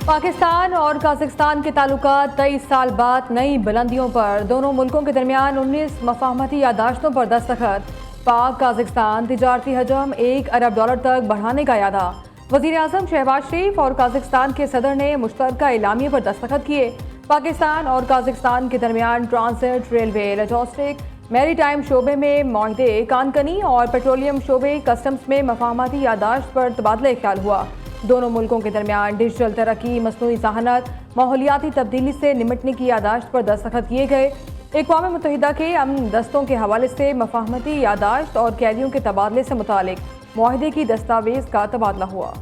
पाकिस्तान और काज़ाख्स्तान के ताल्लुकात 23 साल बाद नई बुलंदियों पर। दोनों मुल्कों के दरमियान 19 मफाहमती यादाश्तों पर दस्तखत। पाक काज़ाख्स्तान तिजारती हजम $1 अरब तक बढ़ाने का यादा। वज़ीर आज़म शहबाज शरीफ और काज़ाख्स्तान के सदर ने मुश्तरका एलामिये पर दस्तखत किए। पाकिस्तान और काज़ाख्स्तान के दरमियान ट्रांसिट, रेलवे, लॉजिस्टिक, मैरीटाइम शोबे में मुआहदे, कानकनी और पेट्रोलियम शोबे कस्टम्स में मफाहमती यादाश्त पर तबादला ख्याल हुआ। दोनों मुल्कों के दरमियान डिजिटल तरक्की, मसनूई ज़हानत, माहौलियाती तब्दीली से निमटने की यादाश्त पर दस्तखत किए गए। अक़वाम मुत्तहिदा के अमन दस्तों के हवाले से मफाहमती यादाश्त और कैदियों के तबादले से मुतालिक मुआहदे की दस्तावेज़ का तबादला हुआ।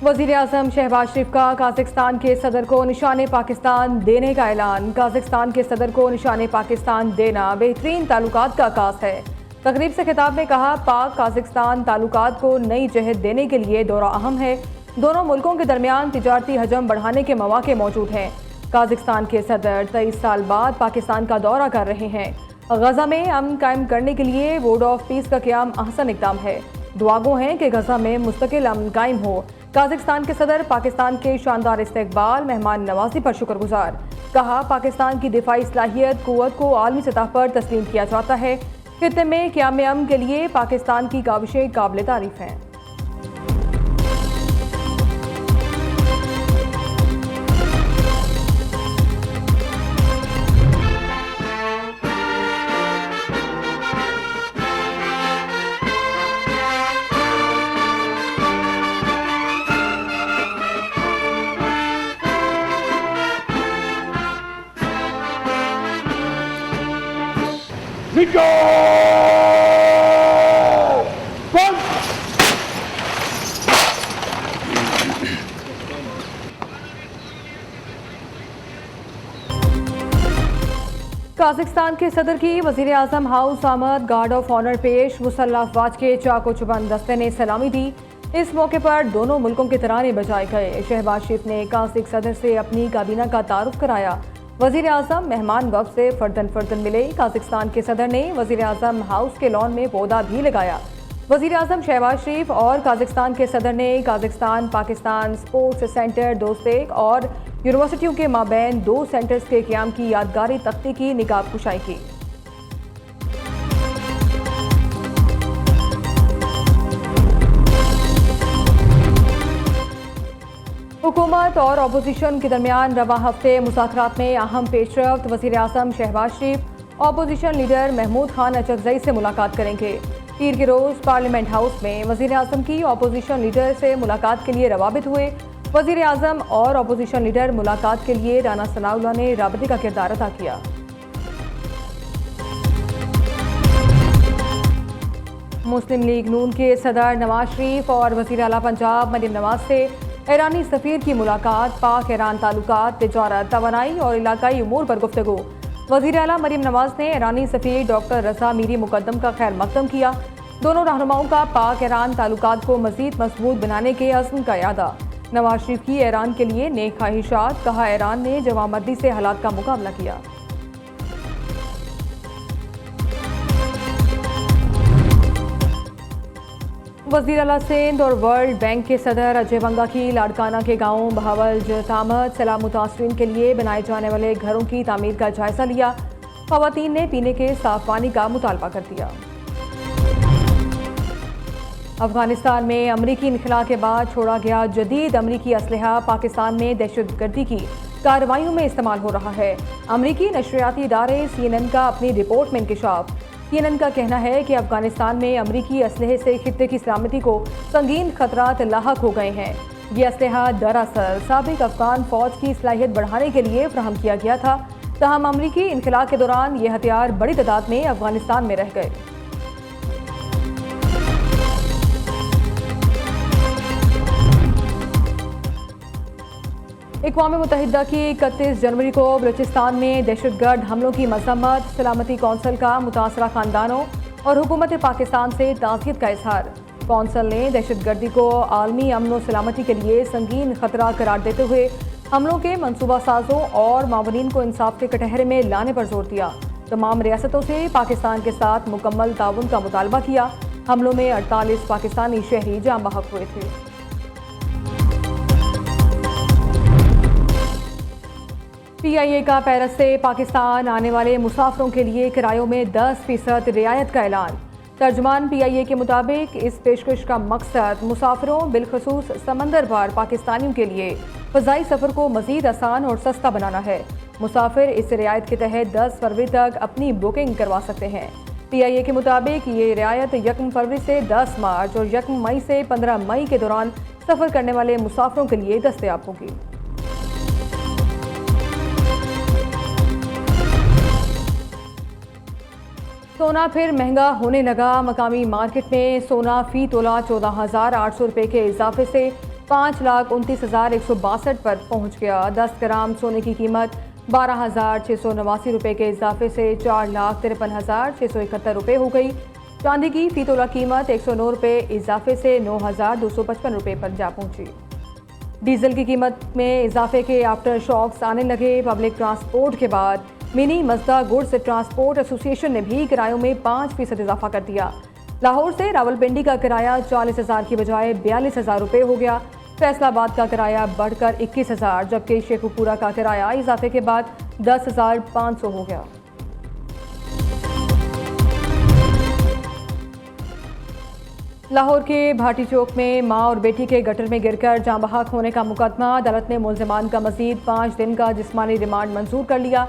वज़ीर आज़म शहबाज शरीफ का काज़ाख्स्तान के सदर को निशाने पाकिस्तान देने का ऐलान। काज़ाख्स्तान के सदर को निशाने पाकिस्तान देना बेहतरीन ताल्लुकात का आगाज़ है। तकरीब से खिताब में कहा, पाक काज़ाख्स्तान ताल्लुकात को नई जहत देने के लिए दौरा अहम है। दोनों मुल्कों के दरमियान तिजारती हजम बढ़ाने के मौके मौजूद हैं। काज़ाख्स्तान के सदर 23 साल बाद पाकिस्तान का दौरा कर रहे हैं। गजा में अमन कायम करने के लिए बोर्ड ऑफ पीस का क़याम अहसन इक़दाम है। दुआगो हैं कि गजा में मुस्तकिल अमन कायम हो। काज़ाख्स्तान के सदर पाकिस्तान के शानदार इस्तकबाल, मेहमान नवाजी पर शुक्रगुजार। कहा, पाकिस्तान की दिफाई सलाहियत कुव्वत को आलमी सतह पर तस्लीम किया जाता है। खित्ते में क़याम अमन के लिए पाकिस्तान की काविशें काबिल तारीफ हैं। काज़ाख्स्तान के सदर की वज़ीर आज़म हाउस आमद। गार्ड ऑफ ऑनर पेश। मुसल्लह अफवाज के चाको चुबंद दस्ते ने सलामी दी। इस मौके पर दोनों मुल्कों के तराने बजाए गए। शहबाज शरीफ ने काज़ाख सदर से अपनी काबीना का तारुफ कराया। वज़ीर आज़म मेहमान वफ़द से फर्दन मिले। काज़ाख्स्तान के सदर ने वज़ीर आज़म हाउस के लॉन में पौधा भी लगाया। वज़ीर आज़म शहबाज शरीफ और काज़ाख्स्तान के सदर ने काज़ाख्स्तान पाकिस्तान स्पोर्ट्स सेंटर दोस्तेक और यूनिवर्सिटियों के माबैन 2 सेंटर्स के क़याम की यादगारी तख्ती की निकाब कुशाई की। हुकूमत और अपोजिशन के दरमियान रवा हफ्ते मुज़ाकरात में अहम पेशरफ्त। वज़ीर आज़म शहबाज शरीफ अपोजिशन लीडर महमूद खान अचकज़ई से मुलाकात करेंगे। पीर के रोज़ पार्लियामेंट हाउस में वज़ीर आज़म की अपोजिशन लीडर से मुलाकात के लिए रवाबित हुए। वज़ीर आज़म और अपोजिशन लीडर मुलाकात के लिए राना सनाउल्लाह ने राबते का किरदार अदा किया। मुस्लिम लीग नून के सदर नवाज शरीफ और वज़ीर आला पंजाब मरीम नवाज से ईरानी सफ़ीर की मुलाकात। पाक ईरान ताल्लुकात, तिजारत, तवानाई और इलाकाई उमूर पर गुफ्तगू। वज़ीर आला मरीम नवाज ने ईरानी सफ़ीर डॉक्टर रज़ा मीरी मुकद्दम का खैर मकदम किया। दोनों रहनुमाओं का पाक ईरान ताल्लुकात को मज़ीद मजबूत बनाने के अज़्म का यादा। नवाज शरीफ की ईरान के लिए नेक ख्वाहिशात। कहा, ईरान ने जवामर्दी से हालात का मुकाबला किया। वज़ीर आला सिंध और वर्ल्ड बैंक के सदर अजय बंगा की लाड़काना के गाँव बहावल जतामत सैलाब मुतासरीन के लिए बनाए जाने वाले घरों की तामीर का जायजा लिया। ख़वातीन ने पीने के साफ पानी का मुतालबा कर दिया। अफगानिस्तान में अमरीकी इनखला के बाद छोड़ा गया जदीद अमरीकी असलहा पाकिस्तान में दहशतगर्दी की कार्रवाइयों में इस्तेमाल हो रहा है। अमरीकी नशरियाती इदारे CNN का अपनी रिपोर्ट में इंकशाफ। CNN का कहना है कि अफगानिस्तान में अमरीकी असलहे से खित्ते की सलामती को संगीन खतरात लाहक हो गए हैं। ये असलहा दरअसल साबिक अफगान फौज की सलाहियत बढ़ाने के लिए फ्राहम किया गया था। तहम अमरीकी इनखला के दौरान ये हथियार बड़ी तादाद में अफगानिस्तान में रह गए। अक़वाम मुत्तहिदा की 31 जनवरी को बलूचिस्तान में दहशतगर्द हमलों की मजम्मत। सलामती कौंसिल का मुतासरा खानदानों और हुकूमत पाकिस्तान से ताज़ियत का इजहार। कौंसिल ने दहशतगर्दी को आलमी अमन व सलामती के लिए संगीन खतरा करार देते हुए हमलों के मनसूबा साजों और मावनीन को इंसाफ के कटहरे में लाने पर जोर दिया। तमाम रियासतों से पाकिस्तान के साथ मुकम्मल ताउन का मुतालबा किया। हमलों में 48 पाकिस्तानी शहरी जाँ बहक हुए थे। PIA का पेरिस से पाकिस्तान आने वाले मुसाफिरों के लिए किरायों में 10% रियायत का ऐलान। तर्जमान PIA के मुताबिक इस पेशकश का मकसद मुसाफिरों बिलखसूस समंदर पार पाकिस्तानियों के लिए फ़ज़ाई सफ़र को मज़ीद आसान और सस्ता बनाना है। मुसाफिर इस रियायत के तहत 10 फरवरी तक अपनी बुकिंग करवा सकते हैं। PIA के मुताबिक ये रियायत 1 फरवरी से 10 मार्च और 1 मई से 15 मई के दौरान सफ़र करने वाले मुसाफिरों के लिए दस्तयाब होगी। सोना फिर महंगा होने लगा। मकामी मार्केट में सोना फी तोला 14,800 रुपये के इजाफे से 5,29,162 पर पहुंच गया। 10 ग्राम सोने की कीमत 12,689 रुपये के इजाफे से 4,53,671 रुपये हो गई। चांदी की फी तोला कीमत 109 रुपये इजाफे से 9,255 रुपये पर जा पहुंची। डीजल की कीमत में इजाफे के आफ्टर शॉक्स आने लगे। पब्लिक ट्रांसपोर्ट के बाद मिनी मजदा गुड्स ट्रांसपोर्ट एसोसिएशन ने भी किरायों में 5% इजाफा कर दिया। लाहौर से रावलपिंडी का किराया 40,000 की बजाय 42,000 रुपये हो गया। फैसलाबाद का किराया बढ़कर 21,000, जबकि शेखुपुरा का किराया इजाफे के बाद 10,500 हो गया। लाहौर के भाटी चौक में मां और बेटी के गटर में गिरकर जाँ बहक होने का मुकदमा। अदालत ने मुल्जिमान का मजीद 5 दिन का जिस्मानी रिमांड मंजूर कर लिया।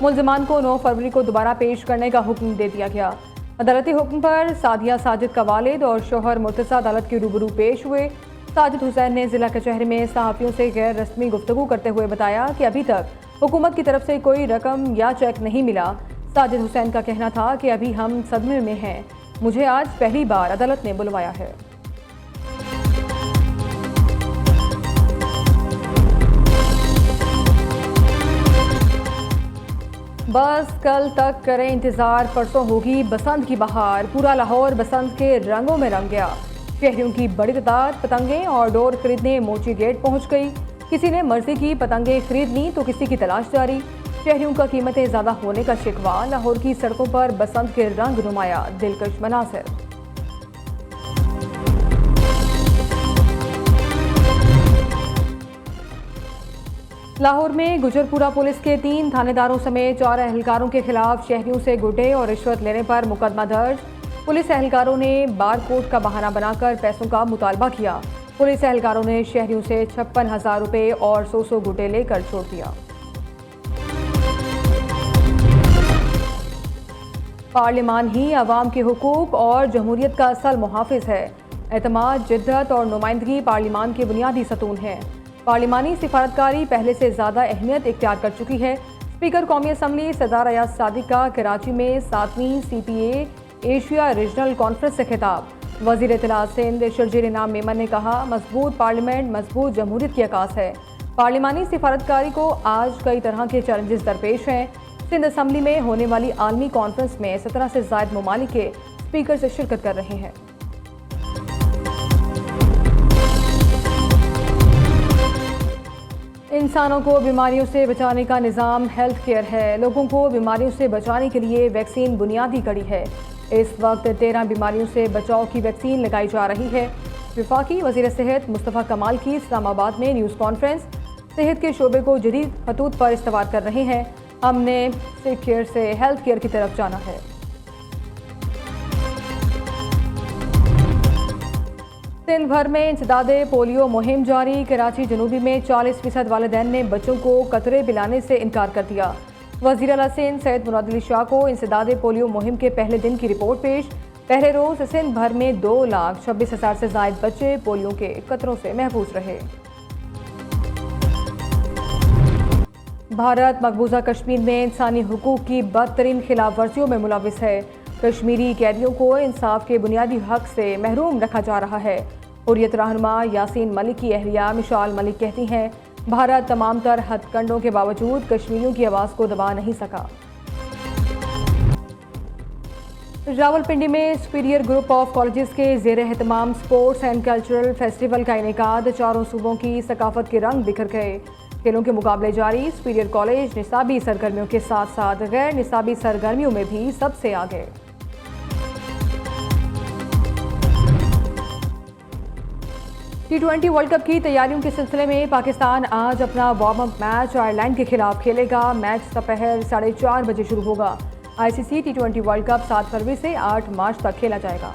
मुल्जिमान को 9 फरवरी को दोबारा पेश करने का हुक्म दे दिया गया। अदालती हुक्म पर सादिया साजिद का वालिद और शोहर मुर्तज़ा अदालत के रूबरू पेश हुए। साजिद हुसैन ने जिला कचहरी में सहाफ़ियों से गैर रस्मी गुफ्तगू करते हुए बताया कि अभी तक हुकूमत की तरफ से कोई रकम या चेक नहीं मिला। साजिद हुसैन का कहना था कि अभी हम सदमे में हैं, मुझे आज पहली बार अदालत ने बुलवाया है। बस कल तक करें इंतज़ार, परसों होगी बसंत की बहार। पूरा लाहौर बसंत के रंगों में रंग गया। शहरियों की बड़ी तादाद पतंगें और डोर खरीदने मोची गेट पहुंच गई। किसी ने मर्जी की पतंगें खरीद ली तो किसी की तलाश जारी। शहरियों का कीमतें ज़्यादा होने का शिकवा। लाहौर की सड़कों पर बसंत के रंग नुमाया, दिलकश मनासिर। लाहौर में गुजरपुरा पुलिस के 3 थानेदारों समेत 4 एहलकारों के खिलाफ शहरियों से गुड्डे और रिश्वत लेने पर मुकदमा दर्ज। पुलिस एहलकारों ने बारकोड का बहाना बनाकर पैसों का मुतालबा किया। पुलिस एहलकारों ने शहरियों से 56,000 रुपये और 100 गुड्डे लेकर छोड़ दिया। पार्लिमान ही अवाम के हुकूक और जमहूरियत का असल मुहाफिज है। एतमाद, जिद्दत और नुमाइंदगी पार्लिमान के बुनियादी सतून हैं। पार्लिमानी सिफारतकारी पहले से ज़्यादा अहमियत इख्तियार कर चुकी है। स्पीकर कौमी असम्बली सरदार अयाज सादिक का कराची में 7वीं CPA एशिया रीजनल कॉन्फ्रेंस से खिताब। वज़ीर इत्तलात सिंध शर्जील इनाम मेमन ने कहा, मजबूत पार्लियामेंट मजबूत जमहूरियत की अक्कास है। पार्लिमानी सिफारतकारी को आज कई तरह के चैलेंजेस दरपेश हैं। सिंध असम्बली में होने वाली आलमी कॉन्फ्रेंस में 17 से ज़ायद ममालिक के स्पीकर से शिरकत कर रहे हैं। इंसानों को बीमारियों से बचाने का निज़ाम हेल्थ केयर है। लोगों को बीमारियों से बचाने के लिए वैक्सीन बुनियादी कड़ी है। इस वक्त 13 बीमारियों से बचाव की वैक्सीन लगाई जा रही है। वफाकी वज़ीर सेहत मुस्तफ़ा कमाल की इस्लामाबाद में न्यूज़ कॉन्फ्रेंस। सेहत के शोबे को जदीद खतूत पर इस्तेमाल कर रहे हैं। हमने सिक केयर से हेल्थ केयर की तरफ जाना है। सिंध भर में इंसदादे पोलियो मुहिम जारी। कराची जनूबी में 40% वालिदैन ने बच्चों को कतरे पिलाने से इनकार कर दिया। वज़ीर आला सिंध सैयद मुराद अली शाह को इंसदादे पोलियो मुहिम के पहले दिन की रिपोर्ट पेश। पहले रोज सिंध भर में 2,26,000 से ज़ायद बच्चे पोलियो के कतरों से महफूज रहे। भारत मकबूजा कश्मीर में इंसानी हुकूक की बदतरीन खिलाफ वर्जियों में मुलविस है। कश्मीरी कैदियों को इंसाफ के बुनियादी हक से महरूम रखा जा रहा है। हुर्रियत रहनुमा यासीन मलिक की अहलिया मिशाल मलिक कहती हैं, भारत तमाम तर हथकंडों के बावजूद कश्मीरियों की आवाज़ को दबा नहीं सका। रावलपिंडी में सुपीरियर ग्रुप ऑफ कॉलेजेस के ज़ेर एहतमाम स्पोर्ट्स एंड कल्चरल फेस्टिवल का इनेकाद। चारों सूबों की सकाफत के रंग बिखर गए। खेलों के मुकाबले जारी, सुपीरियर कॉलेज निसाबी सरगर्मियों के साथ साथ गैर निसाबी सरगर्मियों में भी सबसे आगे। T20 वर्ल्ड कप की तैयारियों के सिलसिले में पाकिस्तान आज अपना वार्म अप मैच आयरलैंड के खिलाफ खेलेगा। मैच दोपहर 4:30 बजे शुरू होगा। ICC T20 वर्ल्ड कप 7 फरवरी से 8 मार्च तक खेला जाएगा।